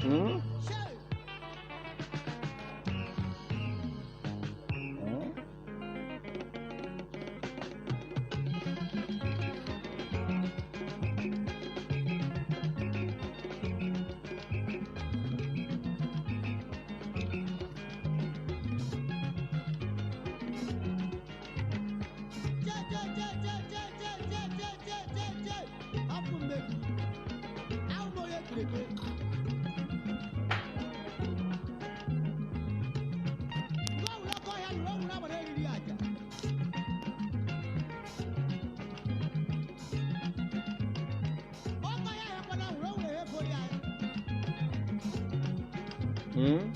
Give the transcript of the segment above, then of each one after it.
Hmm? Hmm?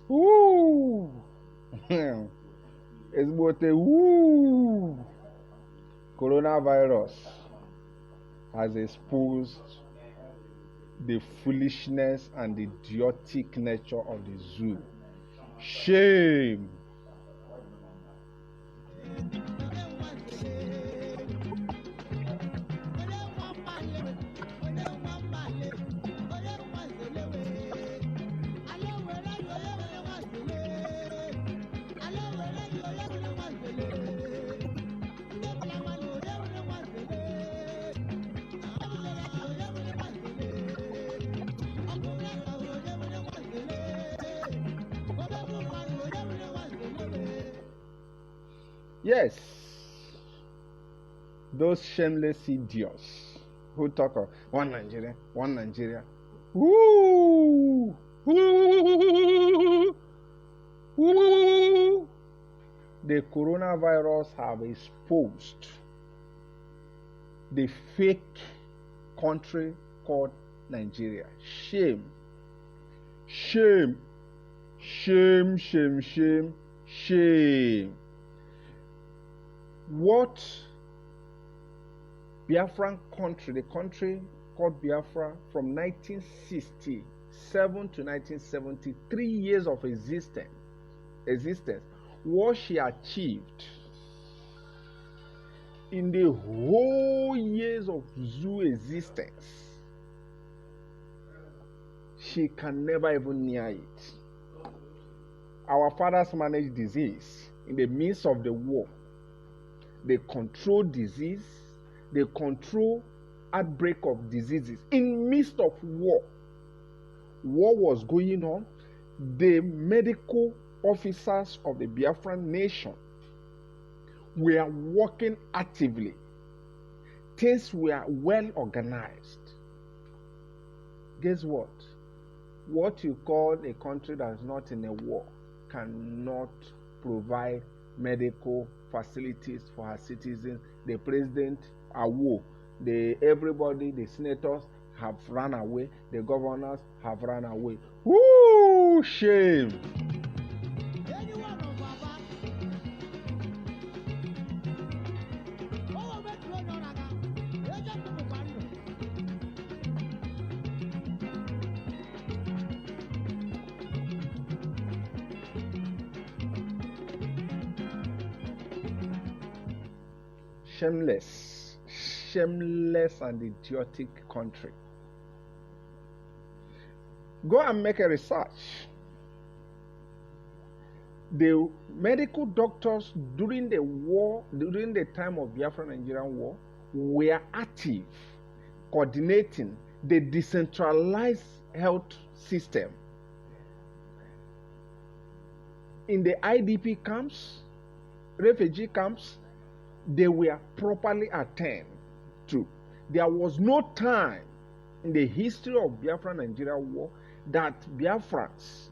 Woo! It's about a woo! Coronavirus has exposed the foolishness and the idiotic nature of the zoo. Shame! Yes, those shameless idiots who talk of one Nigeria, one Nigeria. Woo! Woo! Woo! The coronavirus have exposed the fake country called Nigeria. Shame. Shame. Shame, shame, shame, shame. What Biafran country, the country called Biafra, from 1967 to 1970, 3 years of existence, what she achieved in the whole years of zoo existence, she can never even near it. Our fathers managed disease in the midst of the war. They control disease, they control outbreak of diseases in midst of war. War was going on. The medical officers of the Biafran nation were working actively. Things were well organized. Guess what? What you call a country that is not in a war cannot provide medical facilities for her citizens. The president, everybody, the senators have run away. The governors have run away. Woo! Shame. Shameless and idiotic country. Go and make a research. The medical doctors during the war, during the time of Biafran Nigerian war, were active, coordinating the decentralized health system. In the IDP camps, refugee camps, they were properly attended to. There was no time in the history of Biafran Nigeria war that Biafrans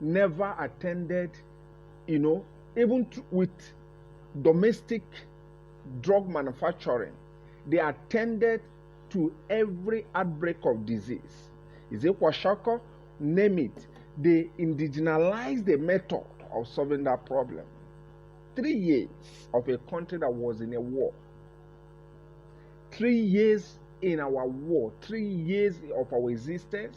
never attended, even with domestic drug manufacturing. They attended to every outbreak of disease. Is it Kwashako? Name it. They indigenized the method of solving that problem. 3 years of a country that was in a war. 3 years in our war. 3 years of our existence.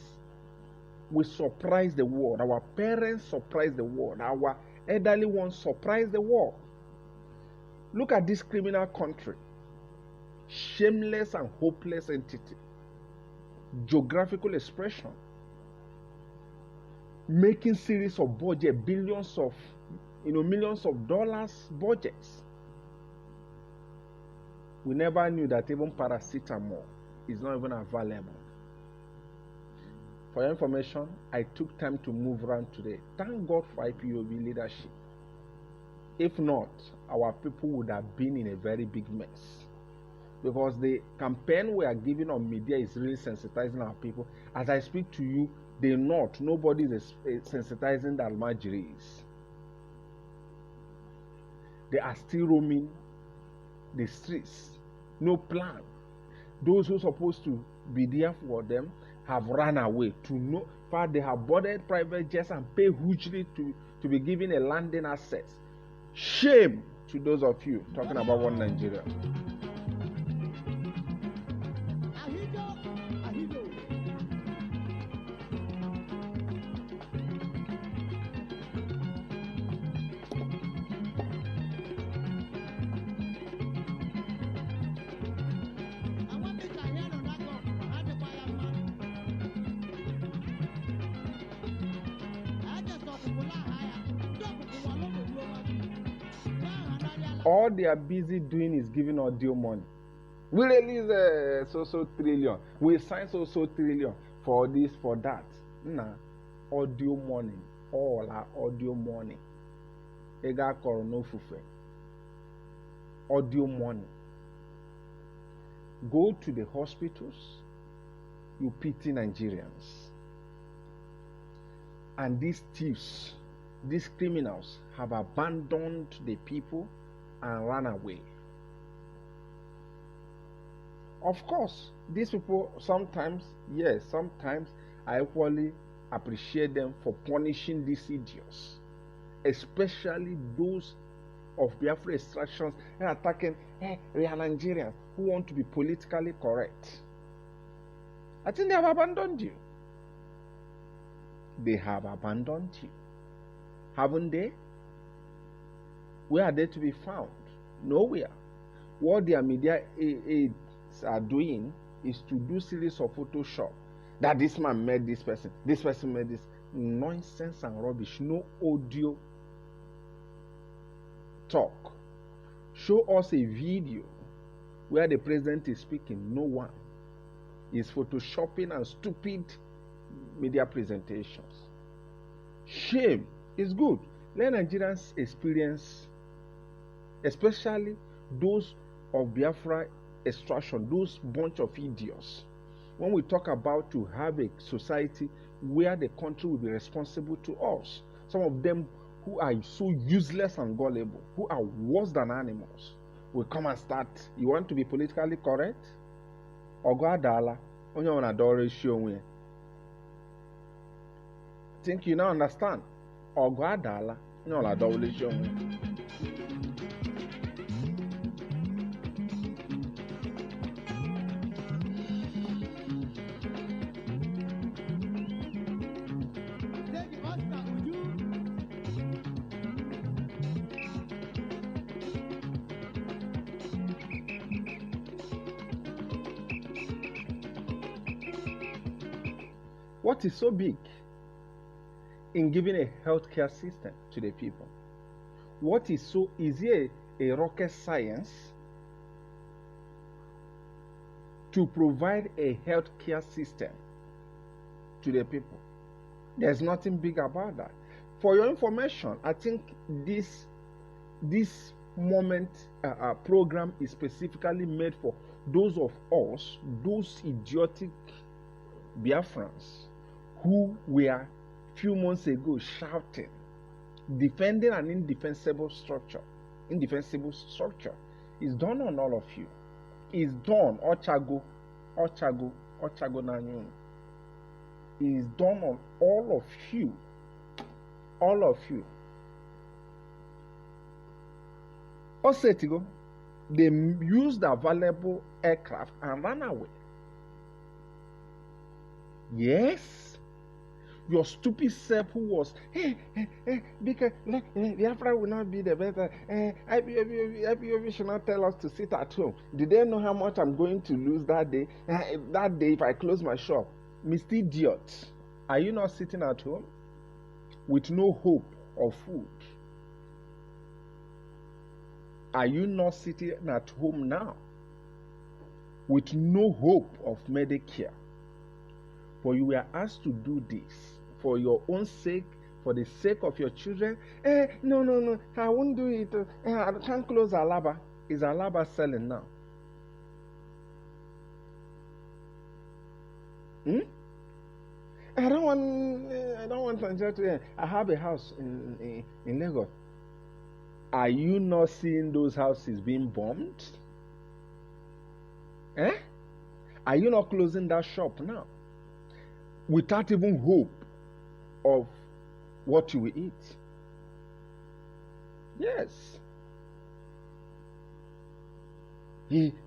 We surprised the world. Our parents surprised the world. Our elderly ones surprised the world. Look at this criminal country. Shameless and hopeless entity. Geographical expression. Making series of budget, billions of, millions of dollars budgets. We never knew that even paracetamol is not even available. For your information, I took time to move around today. Thank God for IPOB leadership. If not, our people would have been in a very big mess. Because the campaign we are giving on media is really sensitizing our people. As I speak to you, nobody is sensitizing the Almajiris. They are still roaming the streets. No plan. Those who are supposed to be there for them have run away. In fact, they have boarded private jets and paid hugely to be given a landing access. Shame to those of you talking about one Nigeria. All they are busy doing is giving audio money. We release so trillion. We sign so trillion for this, for that. Nah, audio money. All are audio money. Ega korono fufe. Audio money. Go to the hospitals. You pity Nigerians. And these thieves, these criminals have abandoned the people and run away. Of course, these people sometimes I equally appreciate them for punishing these idiots, especially those of Biafra extractions and attacking real Nigerians who want to be politically correct. I think they have abandoned you. They have abandoned you. Haven't they? Where are they to be found? Nowhere. What their media aides are doing is to do series of Photoshop. That this man made this person made this. Nonsense and rubbish. No audio talk. Show us a video where the president is speaking. No one. Is photoshopping and stupid media presentations. Shame is good. Let Nigerians experience, especially those of Biafra extraction, those bunch of idiots. When we talk about to have a society where the country will be responsible to us, some of them who are so useless and gullible, who are worse than animals, will come and start. You want to be politically correct? Ogo adala. Onye ọ na-adọrọ isi onwe ya. Think you now understand? Ogo adala. Onye ọ na-adọrọ isi onwe ya. What is so big in giving a healthcare system to the people? What is so easy a rocket science to provide a healthcare system to the people? There's nothing big about that. For your information, I think this moment program is specifically made for those of us, those idiotic Biafrans who were few months ago shouting, defending an indefensible structure. Indefensible structure is done on all of you. Is done, Ochago Nanyu. Is done on all of you. All of you. Osetigo, they used the available aircraft and ran away. Yes, your stupid self who was, because Biafra will not be the better. IPOB should not tell us to sit at home. Did they know how much I'm going to lose that day? That day if I close my shop. Mr. Idiot, are you not sitting at home with no hope of food? Are you not sitting at home now with no hope of Medicare? For you were asked to do this for your own sake, for the sake of your children. No, I won't do it. I can't close Alaba. Is Alaba selling now? I don't want Nigeria to. I have a house in Lagos. Are you not seeing those houses being bombed? Are you not closing that shop now? Without even hope of what you will eat. Yes.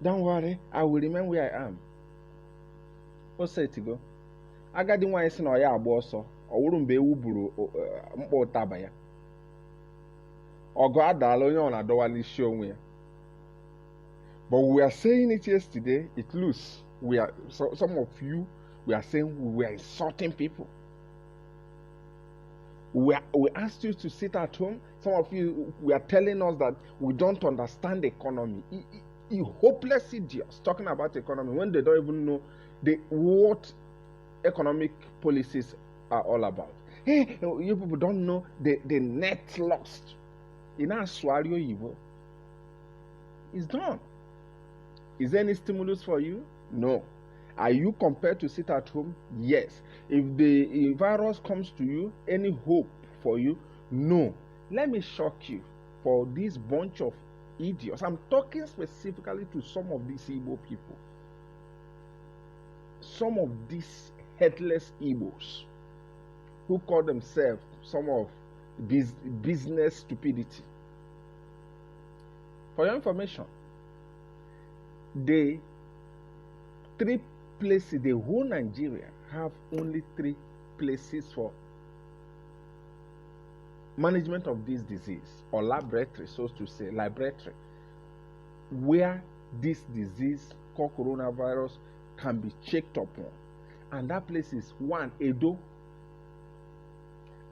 Don't worry, I will remain where I am. What say to go? I got the one saying, "Oh yeah, boss, or wouldn't be uburu mpo tabaya." Or go out alone on a door show me. But we are saying it yesterday, it loose. We are some of you. We are saying we are insulting people. We asked you to sit at home. Some of you, we are telling us that we don't understand the economy. You hopeless idiots talking about economy when they don't even know what economic policies are all about. Hey, you people don't know the net loss. In our Swario Evil, it's done. Is there any stimulus for you? No. Are you compelled to sit at home? Yes. If the virus comes to you, any hope for you? No. Let me shock you for this bunch of idiots. I'm talking specifically to some of these Igbo people. Some of these headless Igbos who call themselves some of business stupidity. For your information, the 3 places, the whole Nigeria have only 3 places for management of this disease, or laboratory, so to say, laboratory, where this disease called coronavirus can be checked upon. And that place is 1, Edo,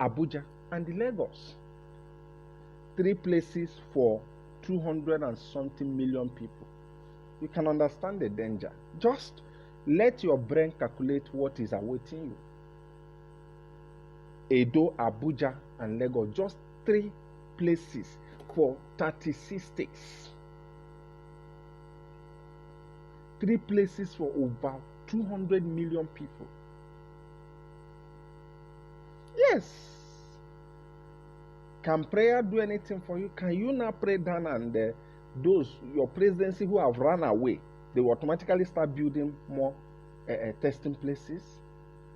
Abuja, and Lagos. 3 places for 200 and something million people. You can understand the danger. Just let your brain calculate what is awaiting you. Edo, Abuja, and Lagos. Just 3 places for 36 states. 3 places for over 200 million people. Yes. Can prayer do anything for you? Can you not pray down and those your presidency who have run away, they will automatically start building more testing places.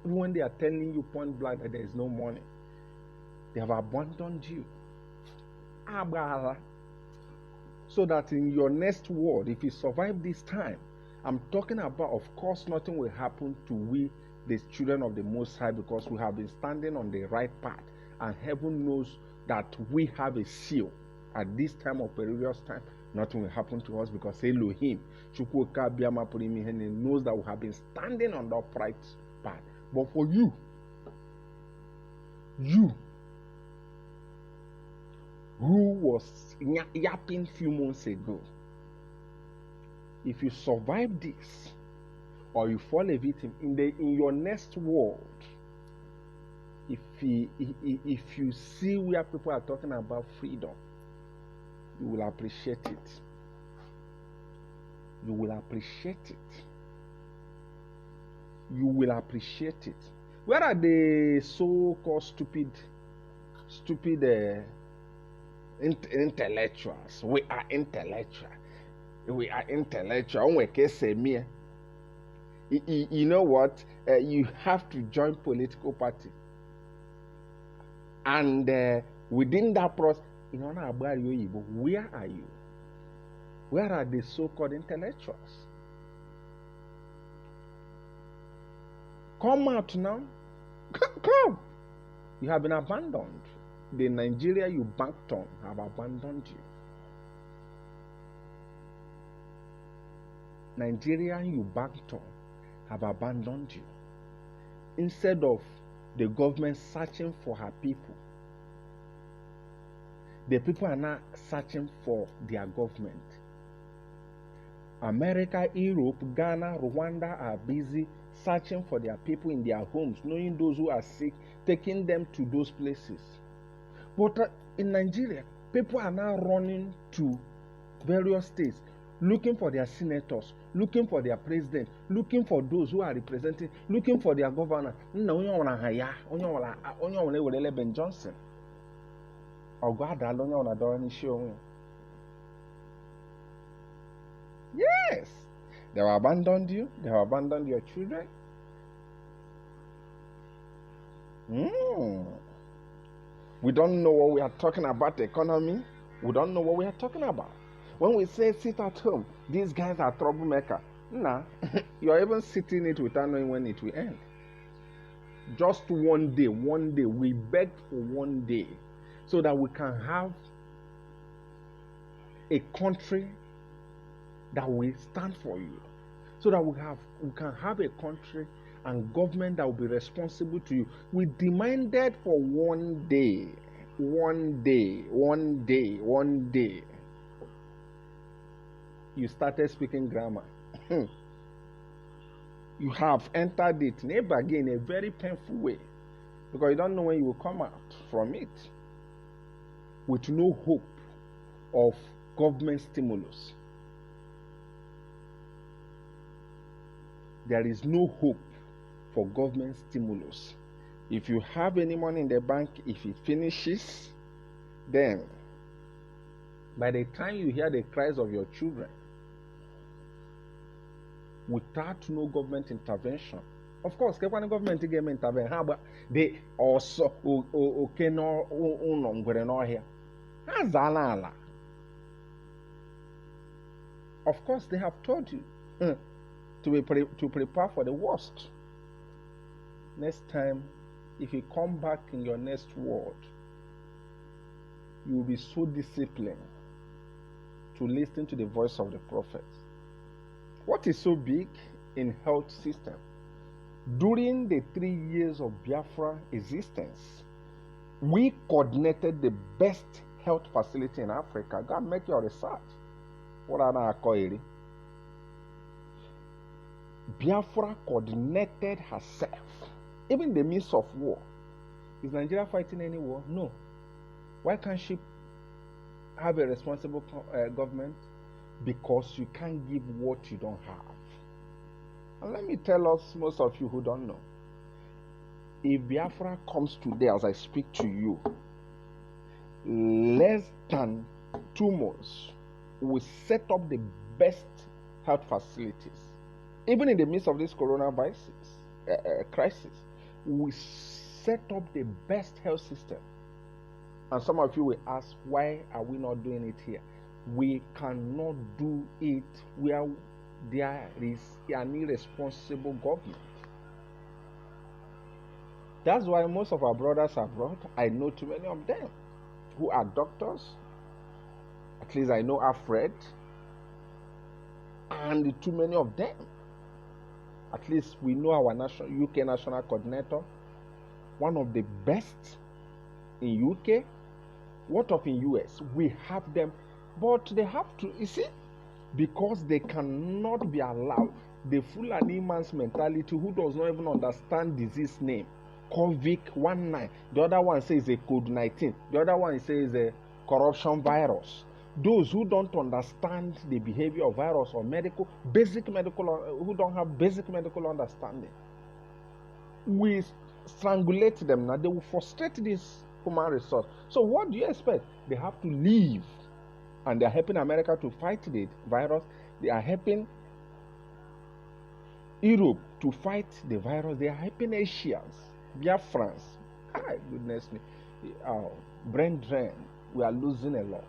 Even when they are telling you point blank that there is no money, they have abandoned you. So that in your next world, if you survive this time, I'm talking about, of course, nothing will happen to we, the children of the Most High, because we have been standing on the right path, and heaven knows that we have a seal. At this time of perilous time, nothing will happen to us, because Elohim knows that we have been standing on the upright path. But for you who was yapping few months ago, if you survive this, or you fall a victim in your next world, if you see where people are talking about freedom, you will appreciate it. You will appreciate it. You will appreciate it. Where are the so-called stupid intellectuals? We are intellectual. We are intellectual. You know what? You have to join political party, and within that process, where are you? Where are the so-called intellectuals? Come out now. Come. You have been abandoned. The Nigeria you banked on have abandoned you. Nigerian you banked on have abandoned you. Instead of the government searching for her people, the people are now searching for their government. America, Europe, Ghana, Rwanda are busy searching for their people in their homes, knowing those who are sick, taking them to those places. But in Nigeria, people are now running to various states, looking for their senators, looking for their president, looking for those who are representing, looking for their governor. Ben Johnson. Yes, they have abandoned you. They have abandoned your children. We don't know what we are talking about, the economy. We don't know what we are talking about. When we say sit at home, these guys are troublemaker. Nah, you're even sitting it without knowing when it will end. Just one day, we begged for one day so that we can have a country that will stand for you. So that we can have a country and government that will be responsible to you. We demanded for one day. You started speaking grammar. You have entered it, never again, in a very painful way, because you don't know when you will come out from it, with no hope of government stimulus. There is no hope for government stimulus. If you have any money in the bank, if it finishes, then by the time you hear the cries of your children, without no government intervention, of course, government intervention, but they also of course, they have told you to prepare for the worst. Next time, if you come back in your next world, you will be so disciplined to listen to the voice of the prophet. What is so big in health system? During the 3 years of Biafran existence, we coordinated the best health facility in Africa. Go and make your research. What are they? Biafra coordinated herself, even in the midst of war. Is Nigeria fighting any war? No. Why can't she have a responsible government? Because you can't give what you don't have. And let me tell us, most of you who don't know, if Biafra comes today as I speak to you, less than 2 months, we set up the best health facilities. Even in the midst of this coronavirus crisis, we set up the best health system. And some of you will ask, why are we not doing it here? We cannot do it where there is an irresponsible government. That's why most of our brothers abroad, I know too many of them who are doctors. At least I know Alfred, and too many of them. At least we know our UK national coordinator, one of the best in UK. What of in US? We have them, but they have to, you see, because they cannot be allowed the Fulani man's mentality, who does not even understand disease name, COVID-19. The other one says a COVID-19. The other one says a corruption virus. Those who don't understand the behavior of virus or basic medical, who don't have basic medical understanding, we strangulate them. Now they will frustrate this human resource. So what do you expect? They have to leave, and they are helping America to fight the virus. They are helping Europe to fight the virus. They are helping Asians, Biafrans. Goodness me, brain drain. We are losing a lot.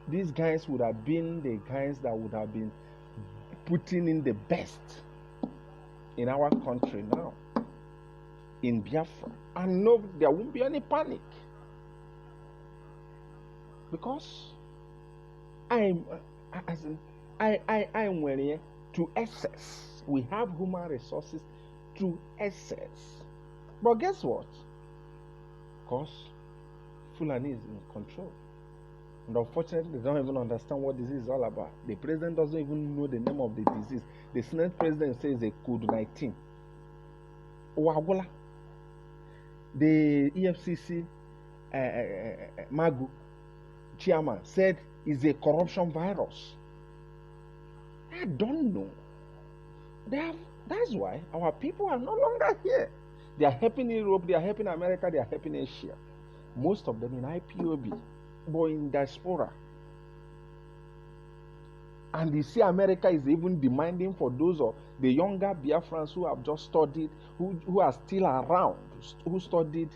These guys would have been the guys that would have been putting in the best in our country now, in Biafra. And no, there won't be any panic. Because I'm willing to access. We have human resources to access. But guess what? Because Fulani is in control. And unfortunately, they don't even understand what this is all about. The president doesn't even know the name of the disease. The Senate president says a COVID-19. Ouagola. The EFCC Magu chairman said it's a corruption virus. I don't know. That's why our people are no longer here. They are helping Europe, they are helping America, they are helping Asia. Most of them in IPOB, but in diaspora. And you see, America is even demanding for those of the younger Biafrans who have just studied, who are still around, who studied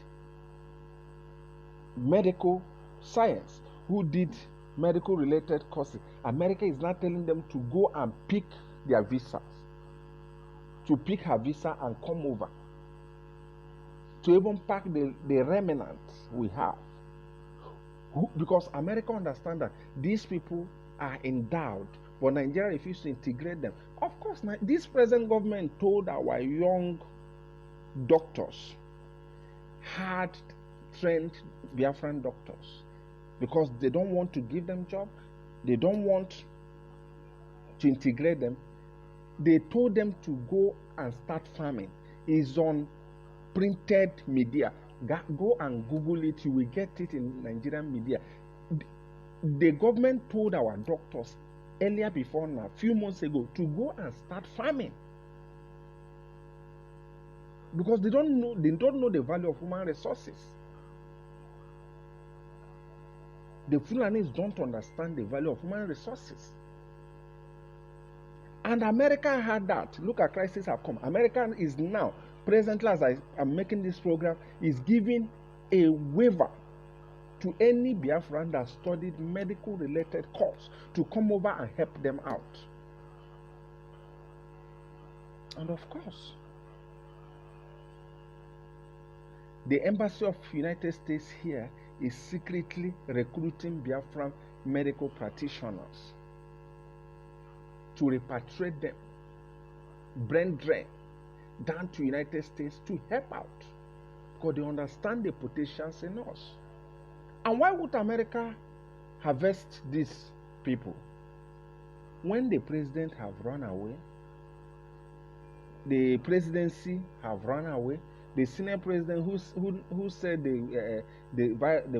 medical science, who did medical related courses. America is now telling them to go and pick their visas, to pick her visa and come over, to even pack the remnants we have. Because America understands that these people are endowed, but Nigeria refused to integrate them. Of course, this present government told our young doctors, hard trained Biafran doctors, because they don't want to give them job, they don't want to integrate them. They told them to go and start farming. It's on printed media. Go and Google it, you will get it in Nigerian media. The government told our doctors earlier before now, a few months ago, to go and start farming. Because they don't know the value of human resources. The Fulanis don't understand the value of human resources. And America had that. Look at crisis have come. America is now, presently as I am making this program, is giving a waiver to any Biafran that studied medical related course to come over and help them out. And of course, the Embassy of the United States here is secretly recruiting Biafran medical practitioners to repatriate them, brain drain, down to United States to help out, because they understand the potentials in us. And why would America harvest these people when the president have run away, the presidency have run away, the senior president who said the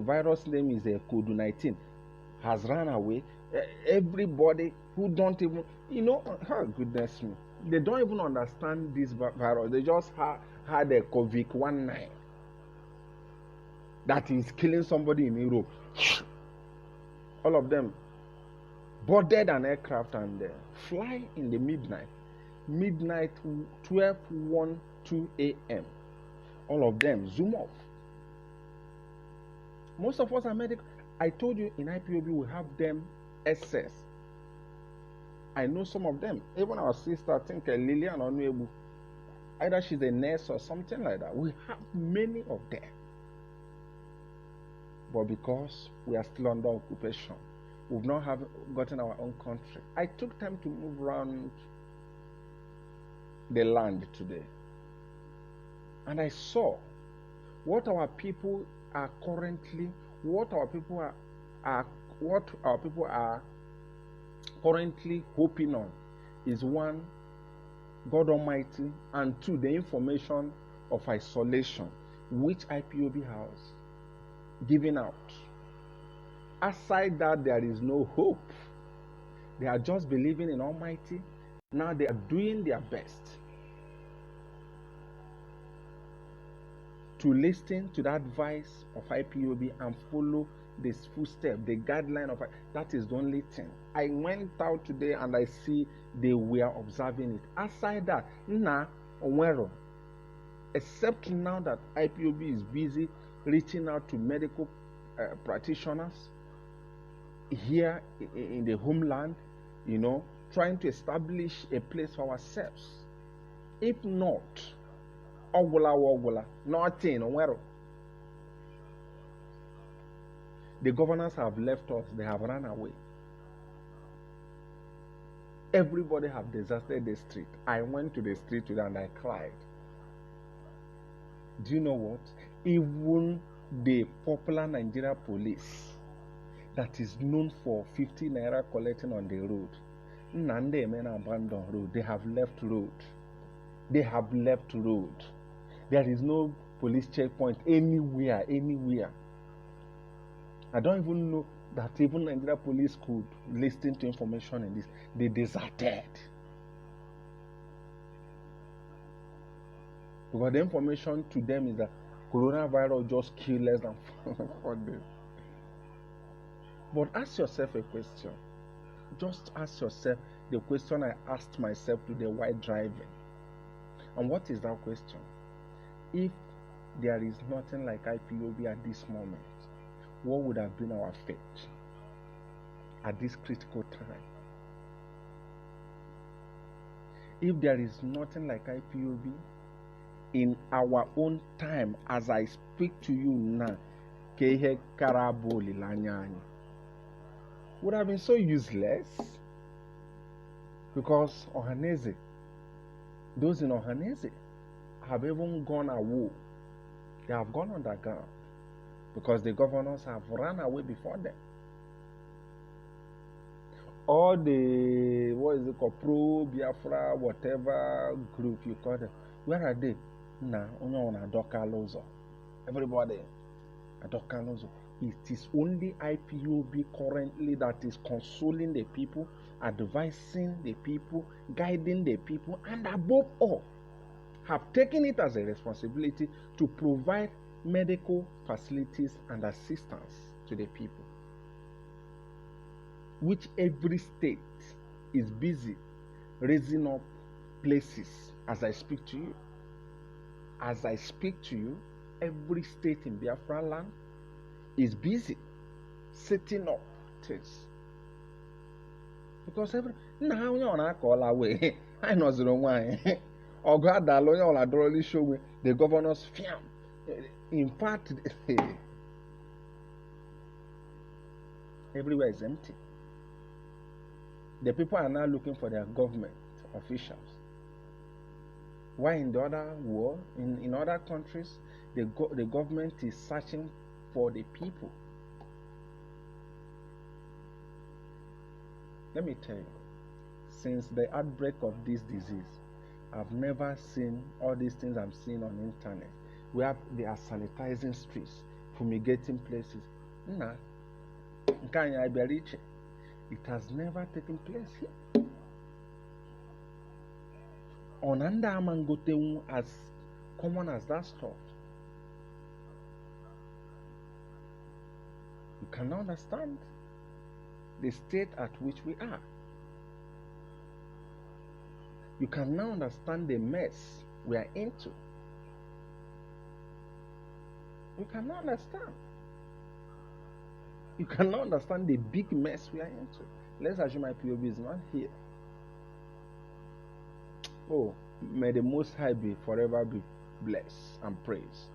virus name is COVID-19 has run away. Everybody who don't even, oh goodness me, they don't even understand this virus. They just had a COVID-19 that is killing somebody in Europe. All of them boarded an aircraft and fly in the midnight 12:12 a.m. All of them zoom off. Most of us are medical. I told you in IPOB we have them SS. I know some of them. Even our sister, I think Lillian Onuebu, either she's a nurse or something like that. We have many of them. But because we are still under occupation, we've not gotten our own country. I took time to move around the land today. And I saw what our people are currently, currently hoping on is one, God Almighty, and two, the information of isolation which IPOB has given out. Aside that, there is no hope. They are just believing in Almighty. Now they are doing their best to listen to the advice of IPOB and follow this footstep, the guideline of that is the only thing. I went out today and I see they were observing it. Aside that, except now that IPOB is busy reaching out to medical practitioners here in the homeland, trying to establish a place for ourselves. If not, nothing. The governors have left us. They have run away. Everybody have deserted the street. I went to the street today and I cried. Do you know what? Even the popular Nigeria police that is known for 50 naira collecting on the road, Nande men abandon road. They have left road. They have left road. There is no police checkpoint anywhere. I don't even know that even Nigeria police could listen to information in this. They deserted. Because the information to them is that coronavirus just killed less than 4 days. But ask yourself a question. Just ask yourself the question I asked myself today while driving. And what is that question? If there is nothing like IPOB at this moment, what would have been our fate at this critical time? If there is nothing like IPOB in our own time, as I speak to you now, would have been so useless, because Ohanese, those in Ohanese have even gone away. They have gone underground because the governors have run away before them. All the, pro Biafra, whatever group you call them, where are they? Nah, everybody, it is only IPOB currently that is consoling the people, advising the people, guiding the people, and above all, have taken it as a responsibility to provide medical facilities and assistance to the people, which every state is busy raising up places as I speak to you. As I speak to you, every state in Biafran land is busy setting up things. Because I know the governors fiam. In fact, everywhere is empty. The people are now looking for their government officials. Why in the other world, in other countries, the government is searching for the people. Let me tell you, since the outbreak of this disease, I've never seen all these things I'm seeing on the internet, where they are sanitizing streets, fumigating places. It has never taken place here. Onanda Amangote as common as that stuff. You cannot understand. the state at which we are. You can now understand the mess we are into. You cannot understand. You cannot understand the big mess we are into. Let's assume my POB is not here. Oh, may the Most High be forever be blessed and praised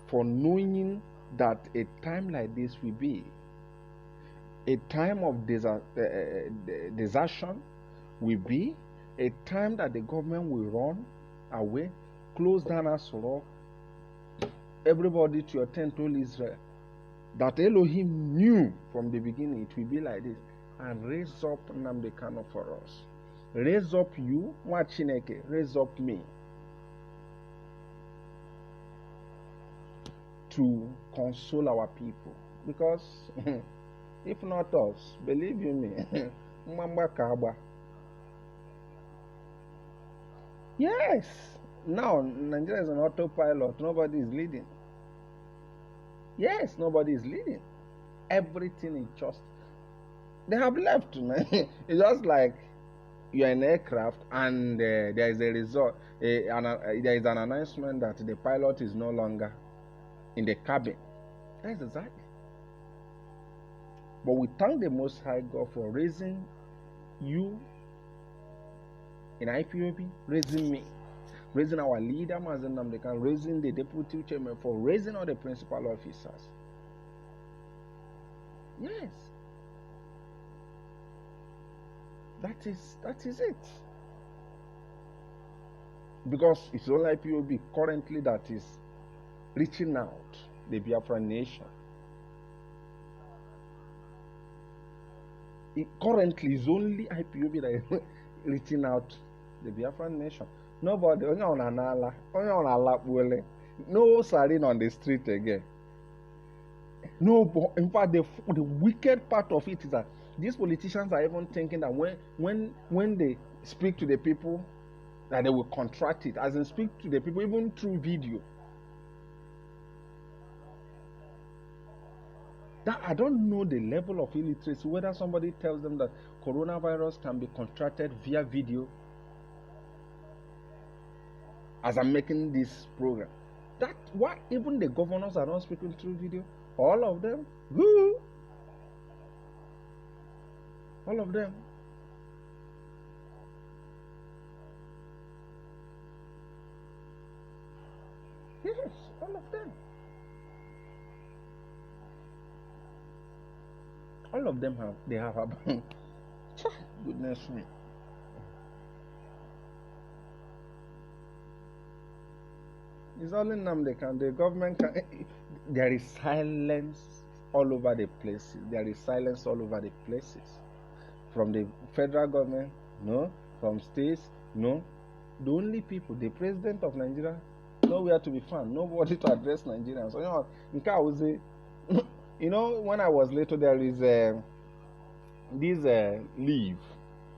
for knowing that a time like this will be a time of desertion, will be a time that the government will run away, close down Asoro. Everybody to your tent told Israel that Elohim knew from the beginning it will be like this, and raise up Nnamdi Kanu for us. Raise up you, Chineke, raise up me to console our people. Because if not us, believe you me, Mamba Kaba. Yes, now Nigeria is an autopilot. Nobody is leading. Yes, nobody is leading. Everything is just, they have left. It's just like you're in an aircraft and there is a result. There is an announcement that the pilot is no longer in the cabin. That's exactly. But we thank the Most High God for raising you in IPOB, raising me, raising our leader, Mazen Nnamdi Kanu, raising the deputy chairman, for raising all the principal officers. Yes. That is it. Because it's only IPOB currently that is reaching out the Biafran nation. Currently is only IPOB that is reaching out the Biafran nation. Nobody, only on Anala, only on Alapwele, no sarin on the street again. No, in fact, the wicked part of it is that these politicians are even thinking that when they speak to the people, that they will contract it, as in speak to the people even through video. That I don't know the level of illiteracy, whether somebody tells them that coronavirus can be contracted via video, as I'm making this program. That why even the governors are not speaking through video. All of them. Woo! All of them. Yes, all of them. All of them have goodness me. It's all in them. The government can. There is silence all over the places. There is silence all over the places. From the federal government, no. From states, no. The only people, the president of Nigeria, nowhere to be found. Nobody to address Nigerians. So, you know, when I was little, there is this leaf.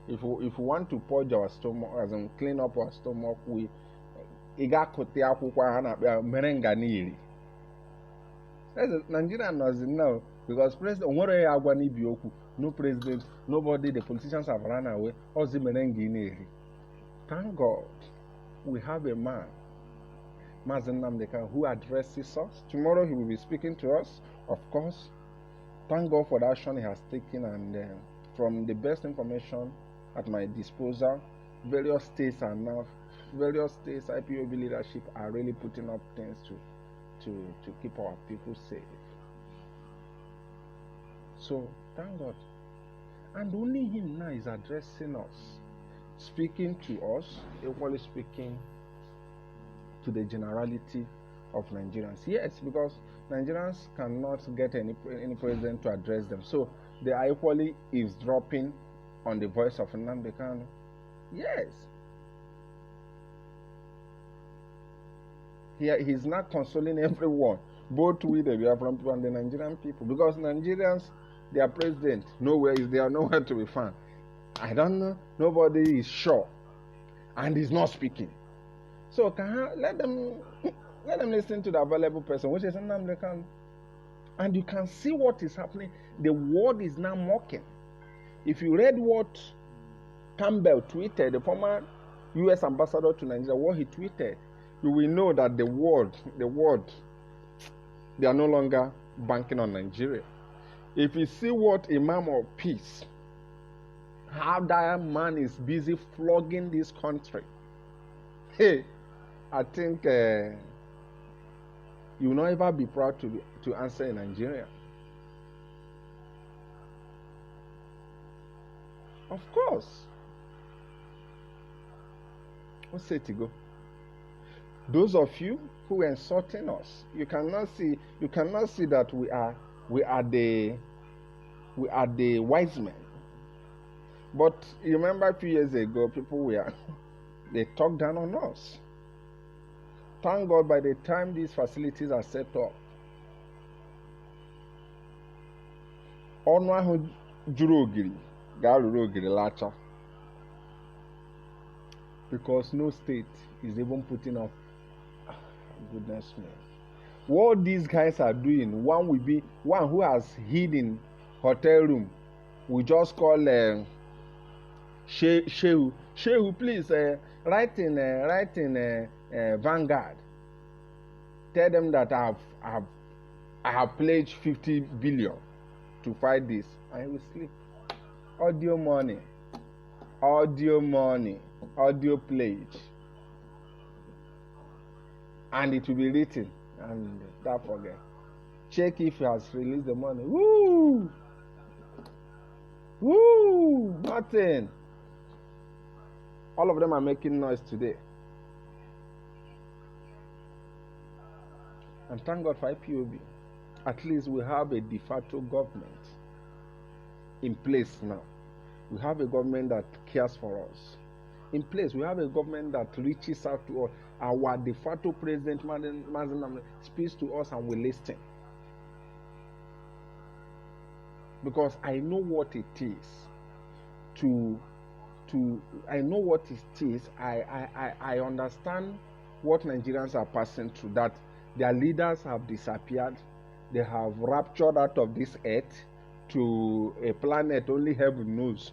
If we want to purge our stomach, as in clean up our stomach, we igakote akwukwa na merenga nili. Nigeria knows now because president no president, nobody, the politicians have run away. Thank God we have a man, Mazen Nnamdi Kanu, who addresses us. Tomorrow he will be speaking to us, of course. Thank God for the action he has taken, and from the best information at my disposal, various states IPOB leadership are really putting up things to keep our people safe. So thank God. And only him now is addressing us, speaking to us, equally speaking to the generality of Nigerians. Yes, because Nigerians cannot get any president to address them. So they are equally eavesdropping on the voice of Nnamdi Kanu. Yes. He's not consoling everyone, both we, the Biafran people, and the Nigerian people, because Nigerians, their president, nowhere is there, nowhere to be found. I don't know, nobody is sure, and he's not speaking. So let them listen to the available person, which is Nnamdi Kanu. And you can see what is happening. The world is now mocking. If you read what Campbell tweeted, the former U.S. ambassador to Nigeria, what he tweeted, you will know that the world, they are no longer banking on Nigeria. If you see what Imam of Peace, how that man is busy flogging this country, hey, I think you will not ever be proud to answer in Nigeria. Of course. What's it to go? Those of you who are insulting us, you cannot see that we are the wise men. But you remember a few years ago, they talked down on us. Thank God, by the time these facilities are set up, ọnụ ahụ juru ogiri ga-arụrụ ogiri lacha, because no state is even putting up. Goodness me, what these guys are doing, one who has hidden hotel room, we just call Shehu, please write in Vanguard, tell them that I have pledged 50 billion to fight this. I will sleep. Audio pledge, and it will be written, and don't forget, check if he has released the money. Woo, nothing. All of them are making noise today. And thank God for IPOB. At least we have a de facto government in place now. We have a government that cares for us. In place, we have a government that reaches out to us. Our de facto president, Mazen, speaks to us and we listen. Because I know what it is I understand what Nigerians are passing through, that their leaders have disappeared. They have raptured out of this earth to a planet only heaven knows.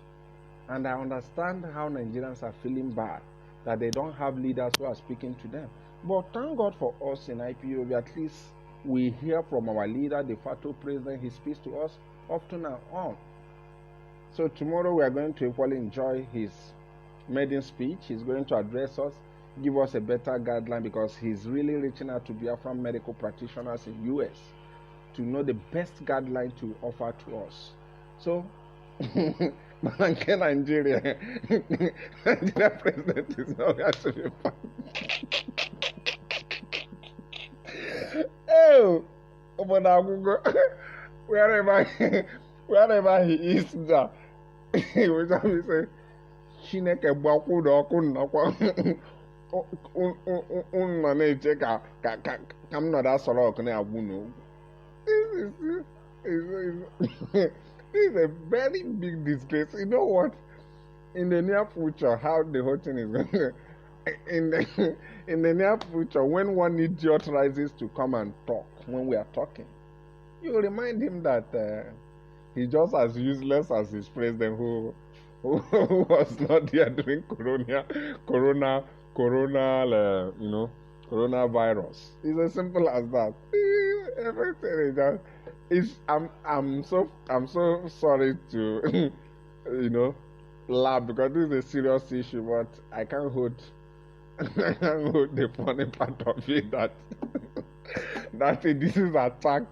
And I understand how Nigerians are feeling bad, that they don't have leaders who are speaking to them. But thank God for us in IPOB, at least we hear from our leader, the de facto president. He speaks to us often and on. So tomorrow we are going to equally enjoy his maiden speech. He's going to address us, give us a better guideline, because he's really reaching out to Biafran medical practitioners in US to know the best guideline to offer to us. So, Nigeria president is not going to be found. Oh, wherever he is now, he will just say, Chineke gbakwuru ọkụ nnọkwa ụnọ na-eche ka m nọdụ asọrọ ọkụ na-agbụ n'ogwu. This is a very big disgrace. You know what? In the near future, how the whole thing is going to, in the near future, when one idiot rises to come and talk, when we are talking, you remind him that he's just as useless as his president who was not there during coronavirus. It's as simple as that. Everything is just. I'm so sorry to laugh, because this is a serious issue, but I can't hold the funny part of it that this is attacked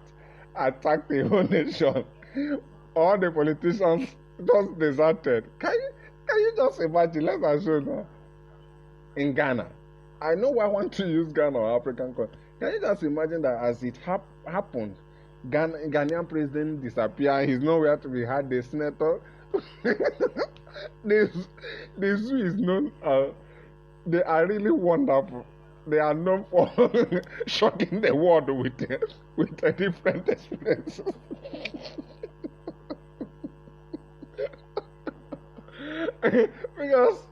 the whole nation. All the politicians just deserted. Can you just imagine? Let's assume in Ghana. I know I want to use Ghana or African country. Can you just imagine that as it happened, Ghanaian president disappear, he's nowhere to be had, the senator. the zoo is known, they are really wonderful. They are known for shocking the world with a different experiences. Because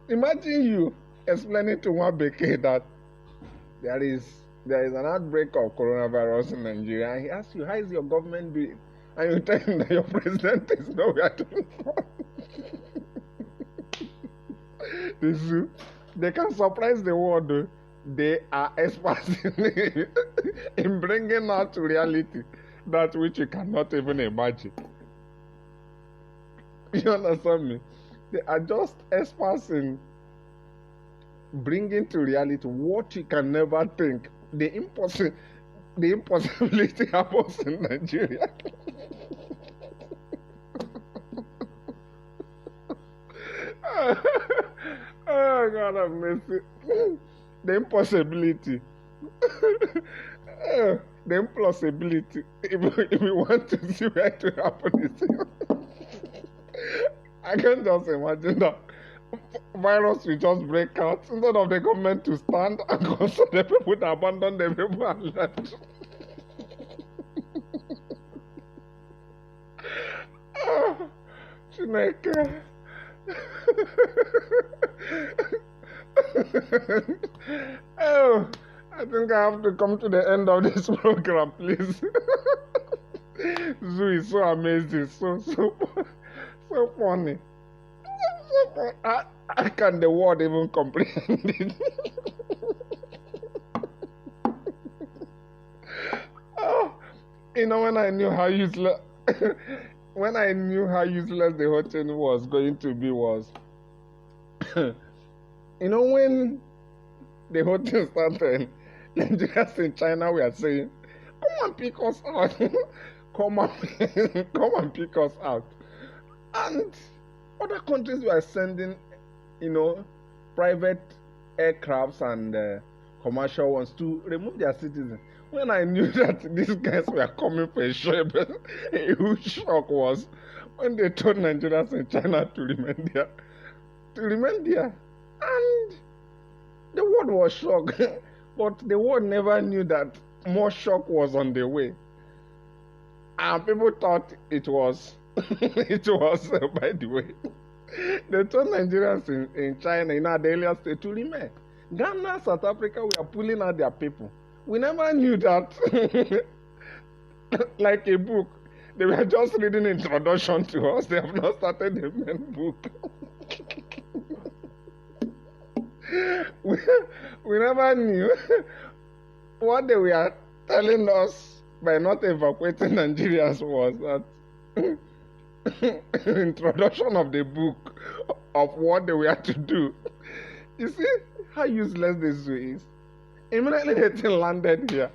imagine you explaining to one Beke that there is there is an outbreak of coronavirus in Nigeria, and he asks you, how is your government doing? And you tell him that your president is nowhere to be found. They can surprise the world. They are experts in bringing out to reality that which you cannot even imagine. You understand me? They are just experts in bringing to reality what you can never think. The impossibility happens in Nigeria. Oh, God have mercy. The impossibility. The impossibility. If you want to see where it will happen, is I can just imagine that virus will just break out instead of the government to stand and also the people to abandon the people and left. Chineke. Oh, I think I have to come to the end of this program, please. Zoo is so amazing, so funny. How can the world even comprehend it? Oh, when I knew how useless when I knew how useless the whole thing was going to be was when the whole thing started, Nigerians in China were saying, come and pick us out. come and pick us out. And other countries were sending, private aircrafts and commercial ones to remove their citizens. When I knew that these guys were coming for a shock, a huge shock was when they told Nigerians in China to remain there. And the world was shocked. But the world never knew that more shock was on the way. And people thought it was, by the way. They told Nigerians in China, in our earlier state, to remain. Ghana, South Africa, we are pulling out their people. We never knew that. Like a book. They were just reading introduction to us. They have not started the main book. we never knew what they were telling us by not evacuating Nigerians was that introduction of the book of what they were to do. You see how useless this zoo is? Immediately the thing landed here.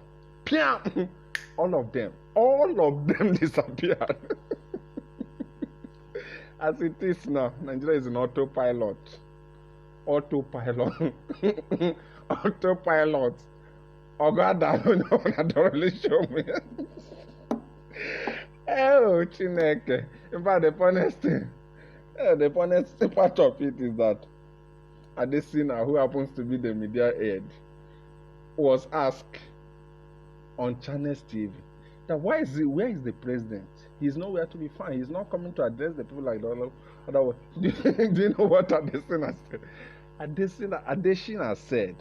Piam! All of them disappeared. As it is now, Nigeria is an autopilot. Autopilot. Oh God, I don't really show me. Oh, Chineke. In fact, the funniest part of it is that Adesina, who happens to be the media head, was asked on Channels TV that where is the president? He's nowhere to be found. He's not coming to address the people like the other way. Do you know what Adesina said? Adesina said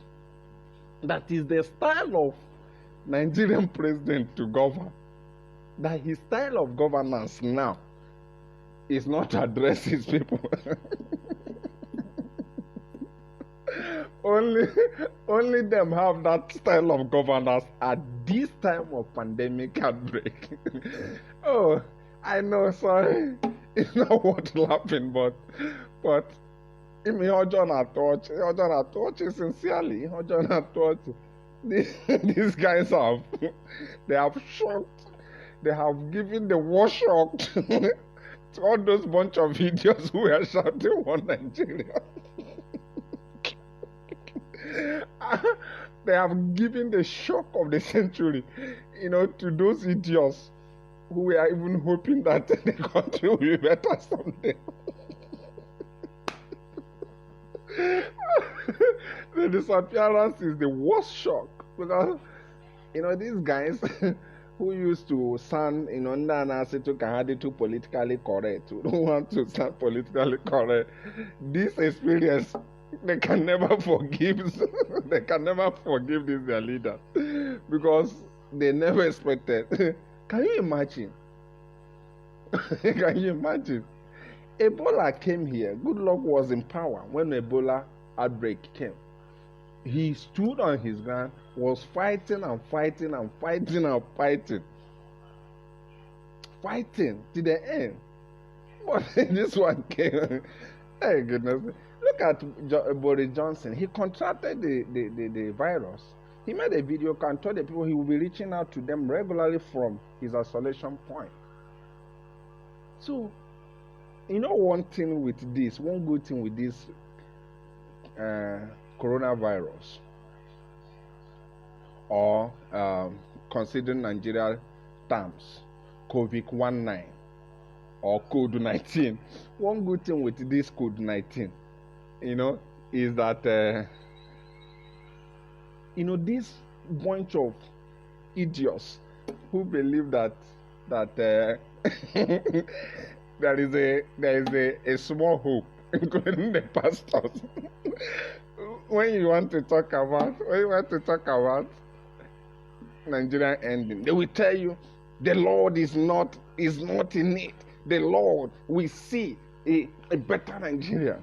that is the style of Nigerian president to govern. That his style of governance now is not to address his people. Only them have that style of governance at this time of pandemic outbreak. Oh, I know, sorry. It's not worth laughing, but sincerely, these guys have shocked. They have given the war shock to all those bunch of idiots who were shouting on Nigeria. They have given the shock of the century, to those idiots who were even hoping that the country will be better someday. The disappearance is the worst shock because, these guys who used to sound, too politically correct, who don't want to sound politically correct, this experience They can never forgive. They can never forgive this their leader because they never expected. Can you imagine? Can you imagine? Ebola came here. Good Luck was in power when Ebola outbreak came. He stood on his ground, was fighting and fighting and fighting and fighting. Fighting to the end. But this one came. Hey, goodness. Look at Boris Johnson. He contracted the virus. He made a video and told the people he will be reaching out to them regularly from his isolation point. So, you know, one good thing with this coronavirus, or considering Nigeria terms, COVID-19 or COVID-19. One good thing with this COVID-19, you know, is that this bunch of idiots who believe that there is a small hope, including the pastors. when you want to talk about Nigeria ending, they will tell you the Lord is not in it. The Lord will see a better Nigeria.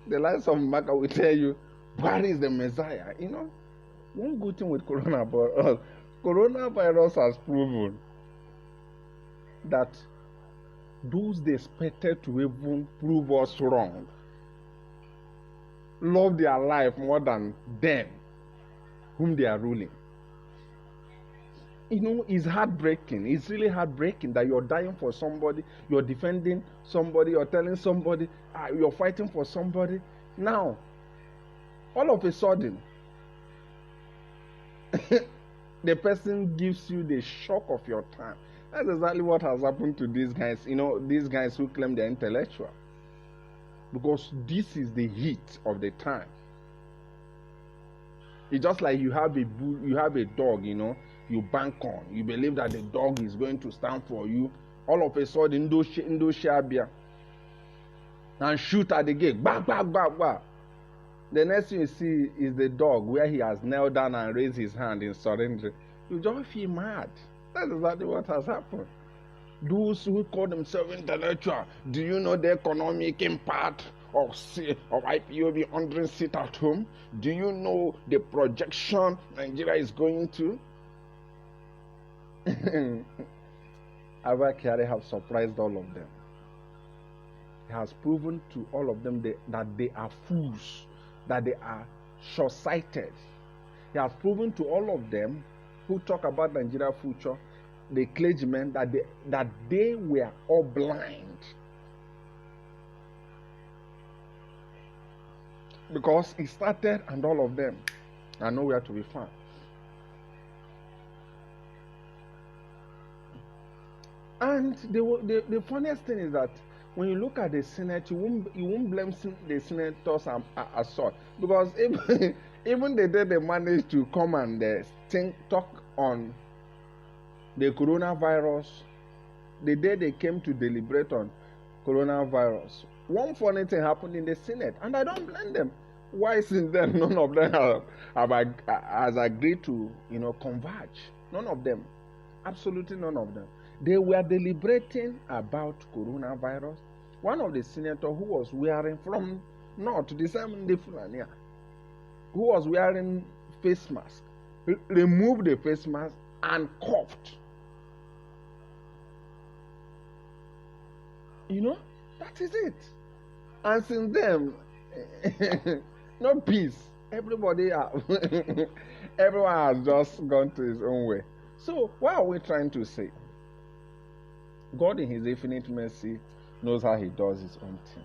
The likes of Maka will tell you, what is the Messiah? You know, one good thing with coronavirus has proven that those they expected to even prove us wrong love their life more than them whom they are ruling. You know, it's heartbreaking. It's really heartbreaking that you're dying for somebody, you're defending somebody, you're telling somebody, you're fighting for somebody. Now, all of a sudden, the person gives you the shock of your time. That's exactly what has happened to these guys. You know, these guys who claim they're intellectual. Because this is the heat of the time. It's just like you have a dog, you know, you bank on. You believe that the dog is going to stand for you. All of a sudden, do shabia and shoot at the gate. Bah, bah, bah, bah. The next thing you see is the dog where he has knelt down and raised his hand in surrender. You just feel mad. That's exactly what has happened. Those who call themselves intellectual, do you know the economic impact of IPOB 100 seat at home? Do you know the projection Nigeria is going to? Abba Kyari have surprised all of them. He has proven to all of them that they are fools, that they are short-sighted. He has proven to all of them who talk about Nigeria's future, the clergymen, that they were all blind. Because he started and all of them are nowhere to be found. And the funniest thing is that when you look at the Senate, you won't blame the senators as such. Because even the day they managed to come and talk on the coronavirus, the day they came to deliberate on coronavirus, one funny thing happened in the Senate, and I don't blame them. Why since then none of them has agreed to converge? None of them, absolutely none of them. They were deliberating about coronavirus. One of the senators who was wearing from north to the same Fulani, who was wearing face mask, removed the face mask and coughed. That is it. And since then, no peace. Everyone has just gone to his own way. So what are we trying to say? God in his infinite mercy knows how he does his own thing.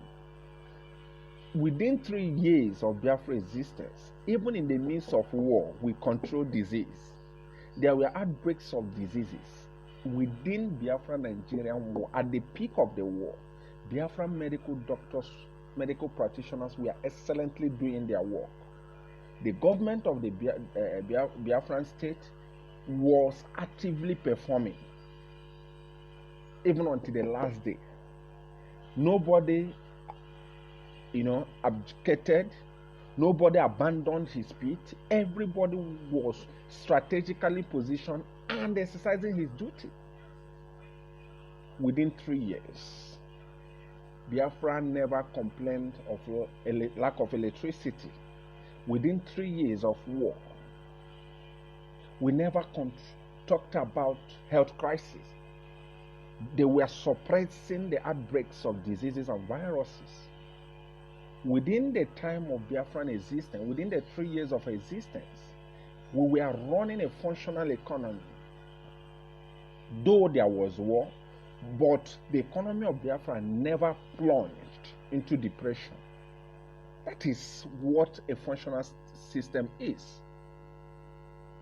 Within 3 years of Biafra existence, even in the midst of war, we control disease. There were outbreaks of diseases within Biafra Nigerian war. At the peak of the war, Biafra medical doctors, medical practitioners were excellently doing their work. The government of the Biafran state was actively performing, even until the last day. Nobody, abdicated. Nobody abandoned his pit. Everybody was strategically positioned and exercising his duty. Within 3 years, Biafra never complained of lack of electricity. Within 3 years of war, we never talked about health crisis. They were suppressing the outbreaks of diseases and viruses. Within the time of Biafran existence, within the 3 years of existence, we were running a functional economy. Though there was war, but the economy of Biafra never plunged into depression. That is what a functional system is.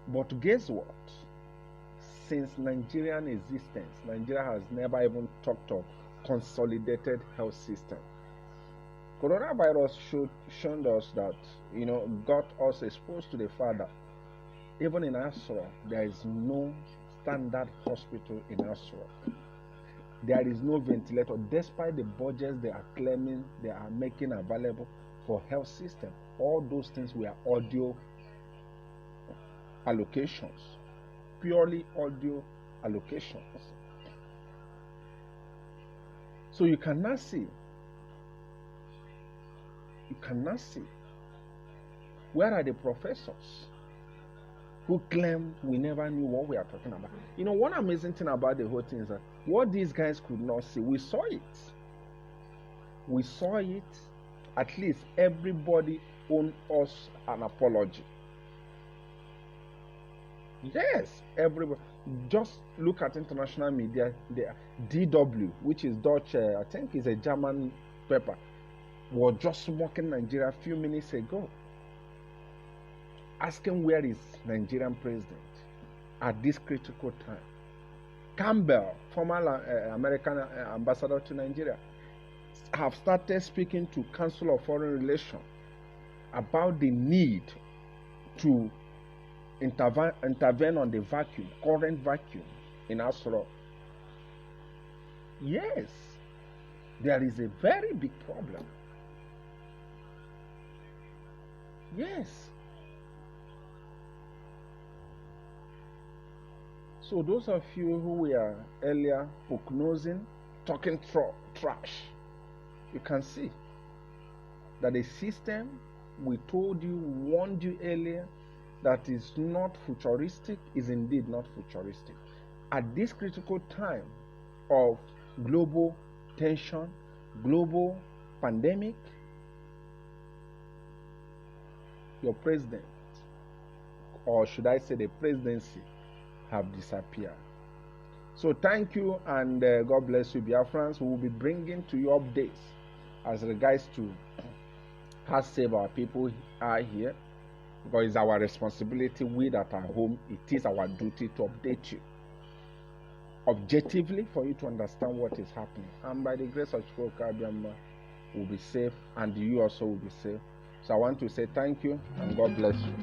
But guess what? Since Nigerian existence, Nigeria has never even talked of consolidated health system. Coronavirus shown us that, got us exposed to the fact that even in Asra, there is no standard hospital in Asra. There is no ventilator, despite the budgets they are claiming they are making available for health system. All those things were audio allocations, purely audio allocations. So you cannot see. Where are the professors who claim we never knew what we are talking about? One amazing thing about the whole thing is that what these guys could not see, we saw it. We saw it. At least everybody owed us an apology. Yes, everybody. Just look at international media. The DW, which is Dutch, I think is a German paper, was just mocking Nigeria a few minutes ago, asking where is Nigerian president at this critical time. Campbell, former American ambassador to Nigeria, have started speaking to Council of Foreign Relations about the need to intervene on the current vacuum in Asra. Yes, there is a very big problem. Yes. So those of you who were earlier prognosing, talking trash, you can see that the system we told you, warned you earlier, that is not futuristic, is indeed not futuristic. At this critical time of global tension, global pandemic, your president, or should I say the presidency, have disappeared. So thank you, and God bless you, Biafrans. We will be bringing to you updates as regards to how safe our people are here, because it's our responsibility. We that are home, it is our duty to update you objectively for you to understand what is happening. And by the grace of God, will be safe, and you also will be safe. So I want to say thank you, and God bless you.